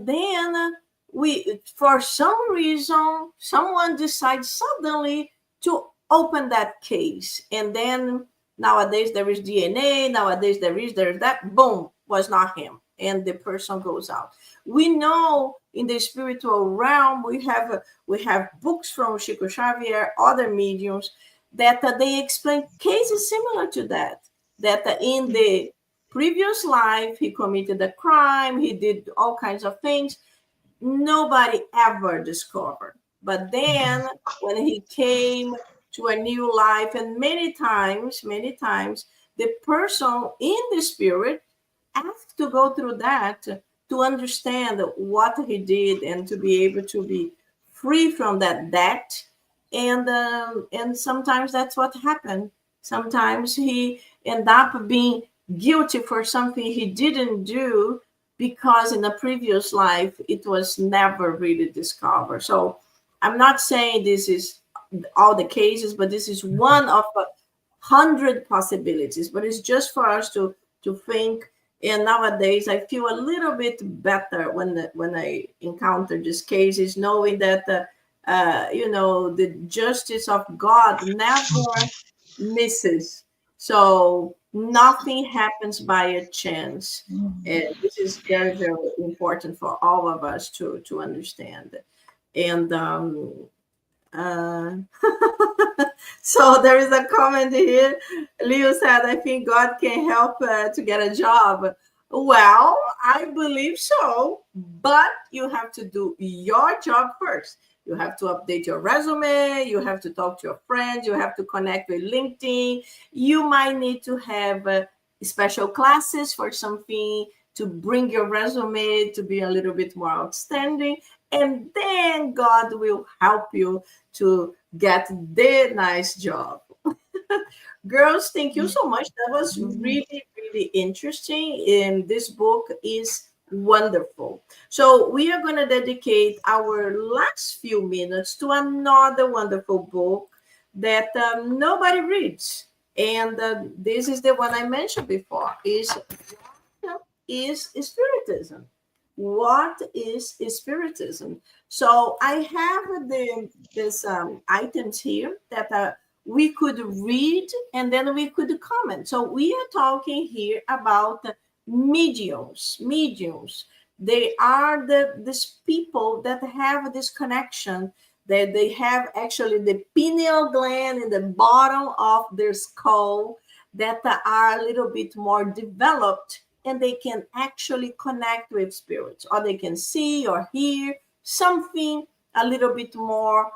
then we, for some reason, someone decides suddenly to open that case. And then nowadays there is DNA, nowadays there's that, boom, was not him. And the person goes out. We know in the spiritual realm, we have books from Chico Xavier, other mediums, that they explain cases similar to that. That in the previous life he committed a crime, he did all kinds of things. Nobody ever discovered. But then when he came to a new life, and many times, the person in the spirit asked to go through that to understand what he did and to be able to be free from that debt. And sometimes that's what happened. Sometimes he ended up being guilty for something he didn't do because in a previous life it was never really discovered. So I'm not saying this is all the cases, but this is one of 100 possibilities. But it's just for us to think. And nowadays I feel a little bit better when I encounter these cases, knowing that the justice of God never misses. So nothing happens by a chance. And this is very, very important for all of us to understand. And uh, so there is a comment here. Leo said, I think God can help to get a job. Well, I believe so, but you have to do your job first. You have to update your resume. You have to talk to your friends. You have to connect with LinkedIn. You might need to have special classes for something to bring your resume to be a little bit more outstanding. And then God will help you to get the nice job. Girls, thank you so much. That was really, really interesting. And this book is wonderful. So we are going to dedicate our last few minutes to another wonderful book that nobody reads. And this is the one I mentioned before, is What is Spiritism? What is Spiritism? So I have this items here that we could read and then we could comment. So we are talking here about mediums. Mediums. They are these people that have this connection, that they have actually the pineal gland in the bottom of their skull that are a little bit more developed, and they can actually connect with spirits, or they can see or hear something a little bit more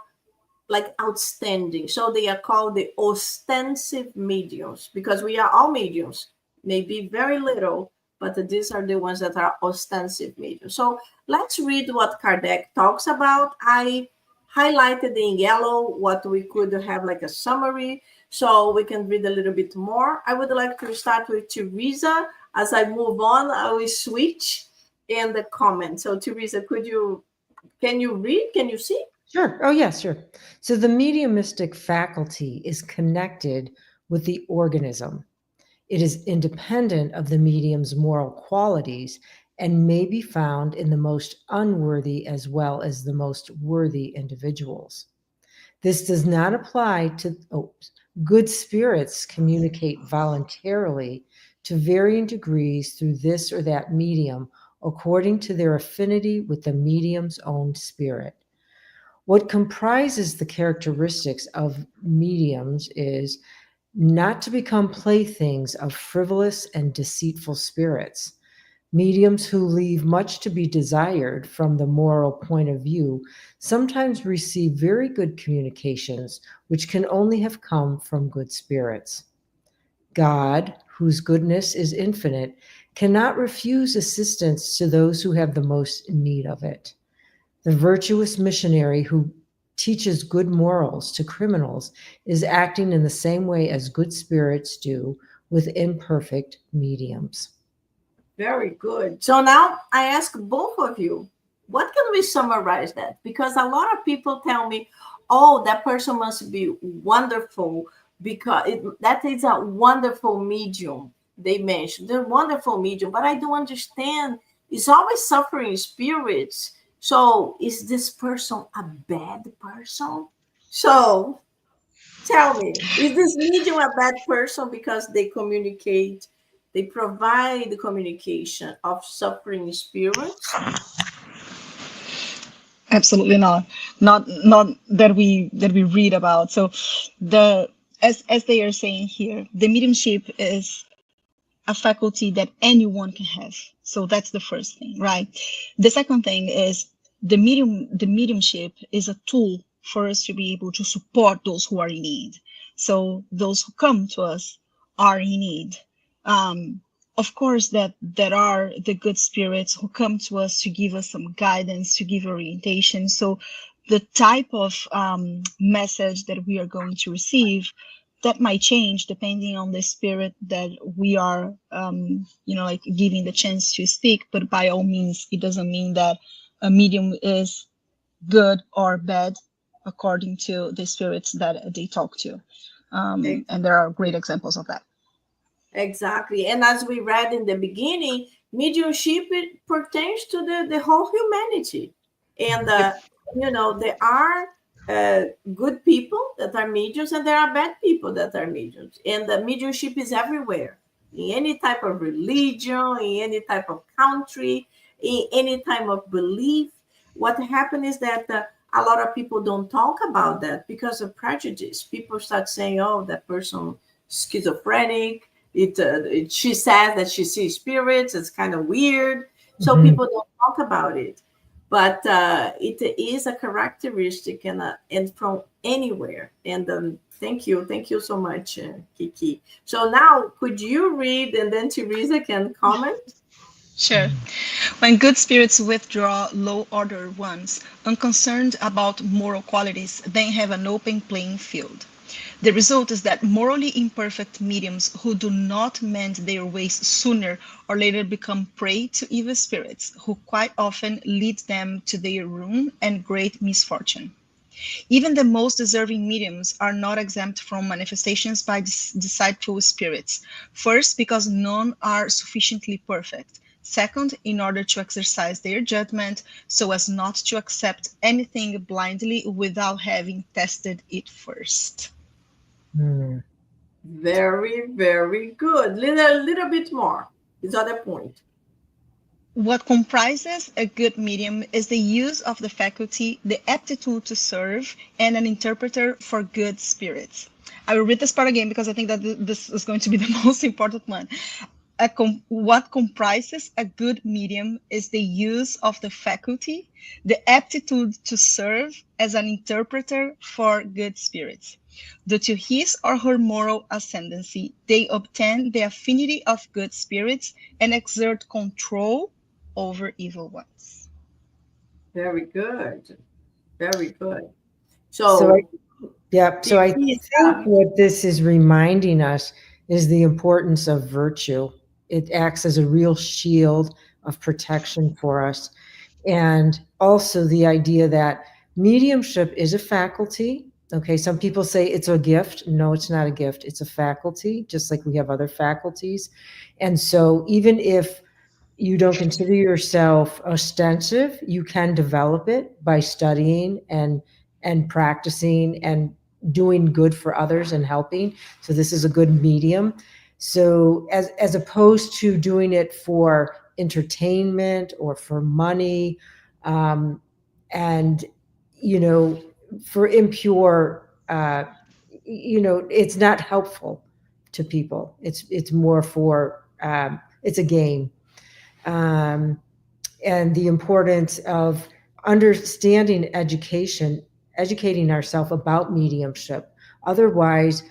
like outstanding. So they are called the ostensive mediums, because we are all mediums, maybe very little, but these are the ones that are ostensive mediums. So let's read what Kardec talks about. I highlighted in yellow what we could have like a summary, so we can read a little bit more. I would like to start with Teresa. As I move on, I will switch and the comment. So Teresa, can you read? Can you see? Sure. Oh, yes, sure. So the mediumistic faculty is connected with the organism. It is independent of the medium's moral qualities and may be found in the most unworthy as well as the most worthy individuals. This does not apply to good spirits communicate voluntarily to varying degrees through this or that medium according to their affinity with the medium's own spirit. What comprises the characteristics of mediums is not to become playthings of frivolous and deceitful spirits. Mediums who leave much to be desired from the moral point of view sometimes receive very good communications, which can only have come from good spirits. God, whose goodness is infinite, cannot refuse assistance to those who have the most need of it. The virtuous missionary who teaches good morals to criminals is acting in the same way as good spirits do with imperfect mediums. Very good. So now I ask both of you, what can we summarize that? Because a lot of people tell me, oh, that person must be wonderful because that is a wonderful medium. They mentioned they're wonderful medium, but I don't understand. It's always suffering spirits. So is this person a bad person? So tell me, is this medium a bad person because they communicate, they provide the communication of suffering spirits? Absolutely not. Not that we read about. So the as they are saying here, the mediumship is a faculty that anyone can have. So that's the first thing, right? The second thing is the mediumship is a tool for us to be able to support those who are in need. So those who come to us are in need. Of course, that there are the good spirits who come to us to give us some guidance, to give orientation. So the type of message that we are going to receive, that might change depending on the spirit that we are, like giving the chance to speak. But by all means, it doesn't mean that a medium is good or bad according to the spirits that they talk to. And there are great examples of that. Exactly. And as we read in the beginning, mediumship, it pertains to the whole humanity. And, there are good people that are mediums and there are bad people that are mediums. And the mediumship is everywhere, in any type of religion, in any type of country, in any type of belief. What happened is that a lot of people don't talk about that because of prejudice. People start saying, oh, that person is schizophrenic. She says that she sees spirits. It's kind of weird. So people don't talk about it. But it is a characteristic and from anywhere. And thank you so much, Kiki. So now, could you read, and then Teresa can comment? Sure. When good spirits withdraw low order ones, unconcerned about moral qualities, then have an open playing field. The result is that morally imperfect mediums who do not mend their ways sooner or later become prey to evil spirits, who quite often lead them to their ruin and great misfortune. Even the most deserving mediums are not exempt from manifestations by deceitful spirits. First, because none are sufficiently perfect. Second, in order to exercise their judgment so as not to accept anything blindly without having tested it first. Very, very good. Little bit more. This other point. What comprises a good medium is the use of the faculty, the aptitude to serve, and an interpreter for good spirits. I will read this part again because I think that this is going to be the most important one. What comprises a good medium is the use of the faculty, the aptitude to serve as an interpreter for good spirits. Due to his or her moral ascendancy, they obtain the affinity of good spirits and exert control over evil ones. Very good. Very good. So I Teresa, think what this is reminding us is the importance of virtue. It acts as a real shield of protection for us. And also the idea that mediumship is a faculty. Okay, some people say it's a gift. No, it's not a gift. It's a faculty, just like we have other faculties. And so even if you don't consider yourself ostensive, you can develop it by studying and practicing and doing good for others and helping. So this is a good medium. So as opposed to doing it for entertainment or for money, and for impure, it's not helpful to people. It's more for it's a game. And the importance of understanding educating ourselves about mediumship. Otherwise,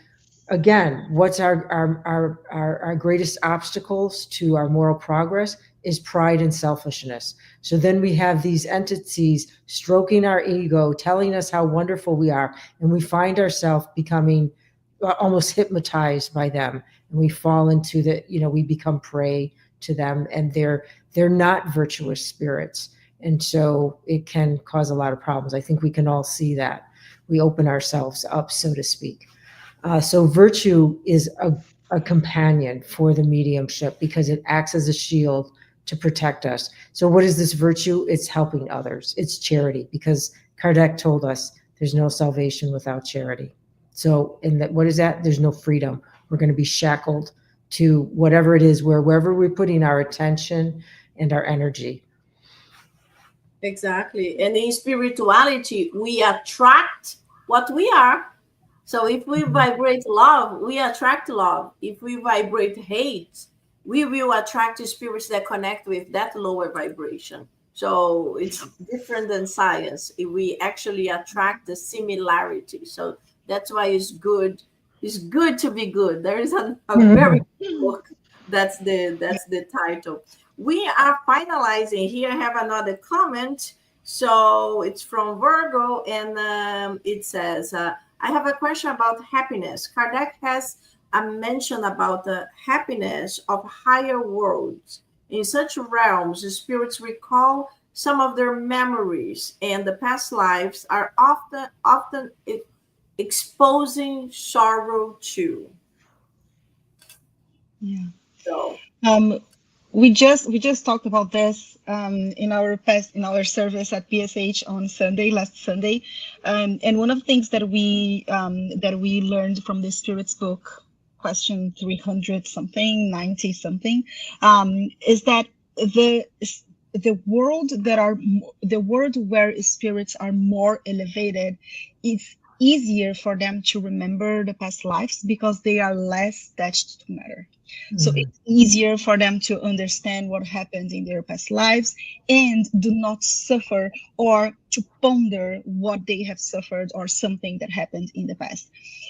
again, what's our greatest obstacles to our moral progress is pride and selfishness. So then we have these entities stroking our ego, telling us how wonderful we are, and we find ourselves becoming almost hypnotized by them, and we fall into we become prey to them, and they're not virtuous spirits, and so it can cause a lot of problems. I think we can all see that. We open ourselves up, so to speak. So virtue is a companion for the mediumship because it acts as a shield to protect us. So what is this virtue? It's helping others. It's charity, because Kardec told us there's no salvation without charity. So what is that? There's no freedom. We're going to be shackled to whatever it is, wherever we're putting our attention and our energy. Exactly. And in spirituality, we attract what we are. So if we vibrate love, we attract love. If we vibrate hate, we will attract spirits that connect with that lower vibration. So it's different than science. We actually attract the similarity. So that's why it's good. It's good to be good. There is a very good book. That's the title. We are finalizing here. I have another comment. So it's from Virgo, and it says, I have a question about happiness. Kardec has a mention about the happiness of higher worlds. In such realms, the spirits recall some of their memories, and the past lives are often exposing sorrow too. Yeah. So we just talked about this in our service at PSH on last Sunday, and one of the things that we learned from the Spirit's book, question 300 something, 90 something, is that the world where spirits are more elevated, it's easier for them to remember the past lives because they are less attached to matter. So it's easier for them to understand what happened in their past lives and do not suffer or to ponder what they have suffered or something that happened in the past.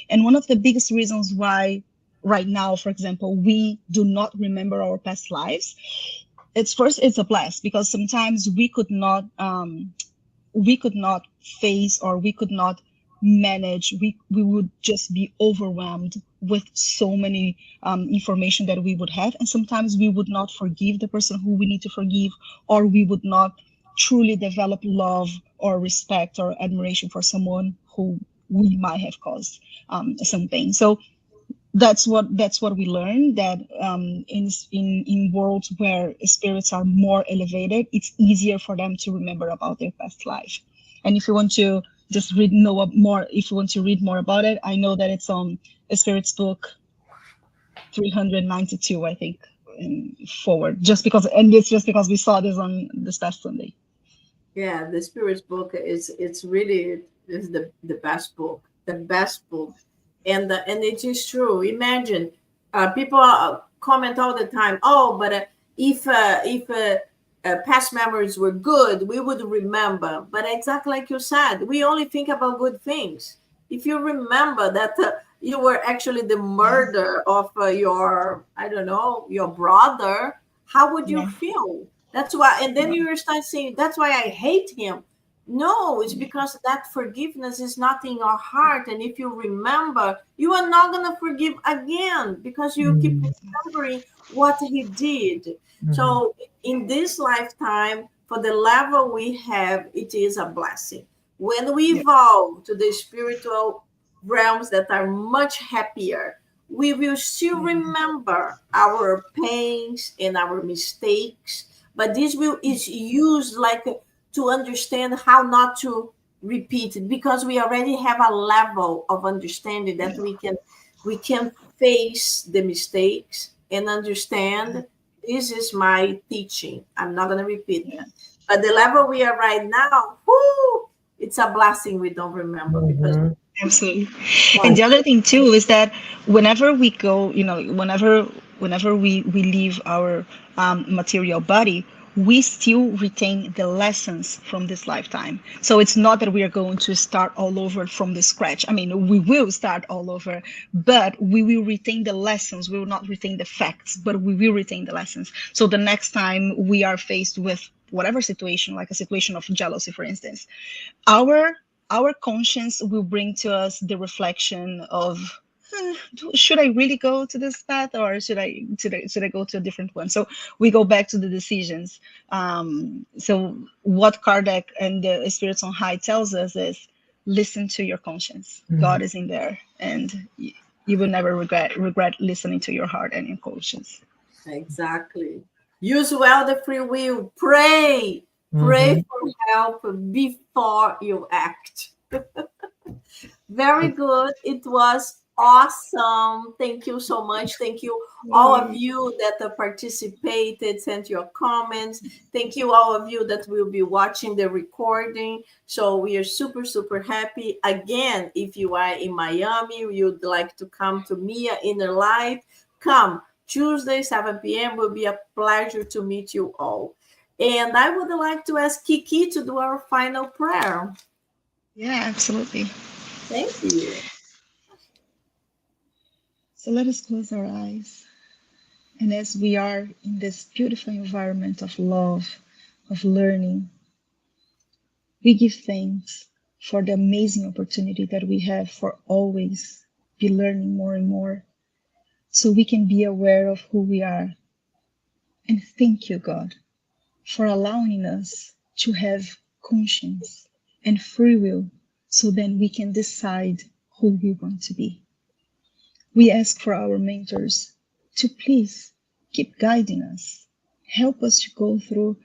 And one of the biggest reasons why right now, for example, we do not remember our past lives, it's a blast, because sometimes we could not face, or we could not manage, we would just be overwhelmed with so many information that we would have, and sometimes we would not forgive the person who we need to forgive, or we would not truly develop love or respect or admiration for someone who we might have caused some pain. So that's what we learned, that in worlds where spirits are more elevated, it's easier for them to remember about their past life. And if you want to just read more about it, I know that it's on the Spirit's book 392, I think, forward. It's just because we saw this on this past Sunday. Yeah, the Spirit's book is the best book, and it is true. Imagine people comment all the time. Oh, but if past memories were good, we would remember. But exactly like you said, we only think about good things. If you remember that you were actually the murderer of your brother, how would you feel? That's why, and then you start saying, that's why I hate him. No, it's because that forgiveness is not in your heart. And if you remember, you are not going to forgive again because you keep remembering what he did. So in this lifetime, for the level we have, it is a blessing. When we evolve to the spiritual realms that are much happier, we will still remember our pains and our mistakes, but this is used like to understand how not to repeat it, because we already have a level of understanding that we can face the mistakes and understand this is my teaching. I'm not going to repeat that. But the level we are right now, it's a blessing we don't remember because absolutely. And the other thing too is that whenever we go, whenever we leave our material body, we still retain the lessons from this lifetime. So it's not that we are going to start all over from the scratch. I mean, we will start all over, but we will retain the lessons. We will not retain the facts, but we will retain the lessons. So the next time we are faced with whatever situation, like a situation of jealousy, for instance, our conscience will bring to us the reflection of, should I really go to this path, or should I go to a different one? So we go back to the decisions. So what Kardec and the Spirits on High tells us is, listen to your conscience. God is in there, and you will never regret listening to your heart and your conscience. Exactly. Use well the free will. Pray. Pray for help before you act. Very good. It was awesome. Thank you so much. Thank you, all of you that participated, sent your comments. Thank you, all of you that will be watching the recording. So we are super, super happy. Again, if you are in Miami, you'd like to come to miainnerlight, come. Tuesday, 7 p.m. will be a pleasure to meet you all. And I would like to ask Kiki to do our final prayer. Yeah, absolutely. Thank you. So let us close our eyes. And as we are in this beautiful environment of love, of learning, we give thanks for the amazing opportunity that we have for always be learning more and more, so we can be aware of who we are. And thank you, God, for allowing us to have conscience and free will, so then we can decide who we want to be. We ask for our mentors to please keep guiding us, help us to go through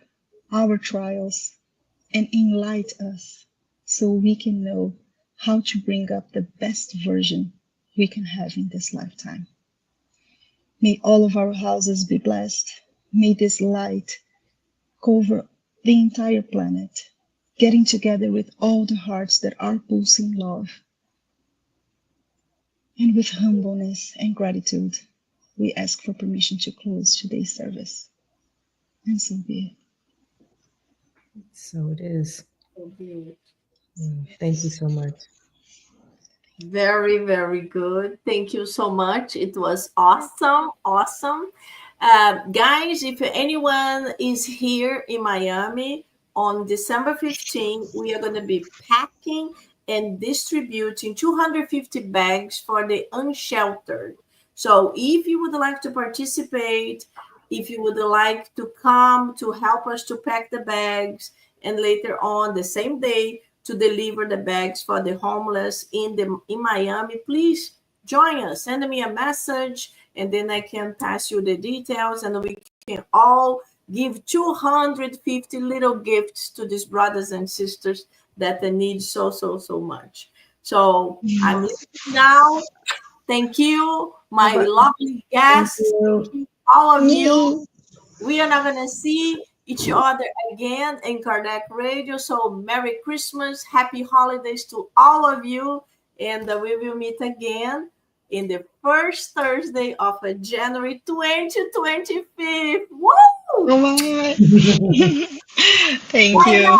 our trials, and enlighten us so we can know how to bring up the best version we can have in this lifetime. May all of our houses be blessed. May this light cover the entire planet, getting together with all the hearts that are pulsing love. And with humbleness and gratitude, we ask for permission to close today's service. And so be it. So it is. Thank you so much. Very, very good. Thank you so much. It was awesome. Awesome. Guys, if anyone is here in Miami on December 15th, we are going to be packing and distributing 250 bags for the unsheltered. So if you would like to participate, if you would like to come to help us to pack the bags, and later on the same day to deliver the bags for the homeless in Miami, please join us. Send me a message, and then I can pass you the details, and we can all give 250 little gifts to these brothers and sisters that they need so, so, so much. So I'm leaving now. Thank you, my lovely guests. Thank you, all of you. We are not going to see each other again in Kardec Radio. So Merry Christmas, Happy Holidays to all of you. And we will meet again in the first Thursday of January 2025. Woo! Thank you.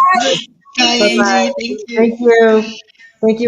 Bye, Angie. Thank you. Thank you. Thank you.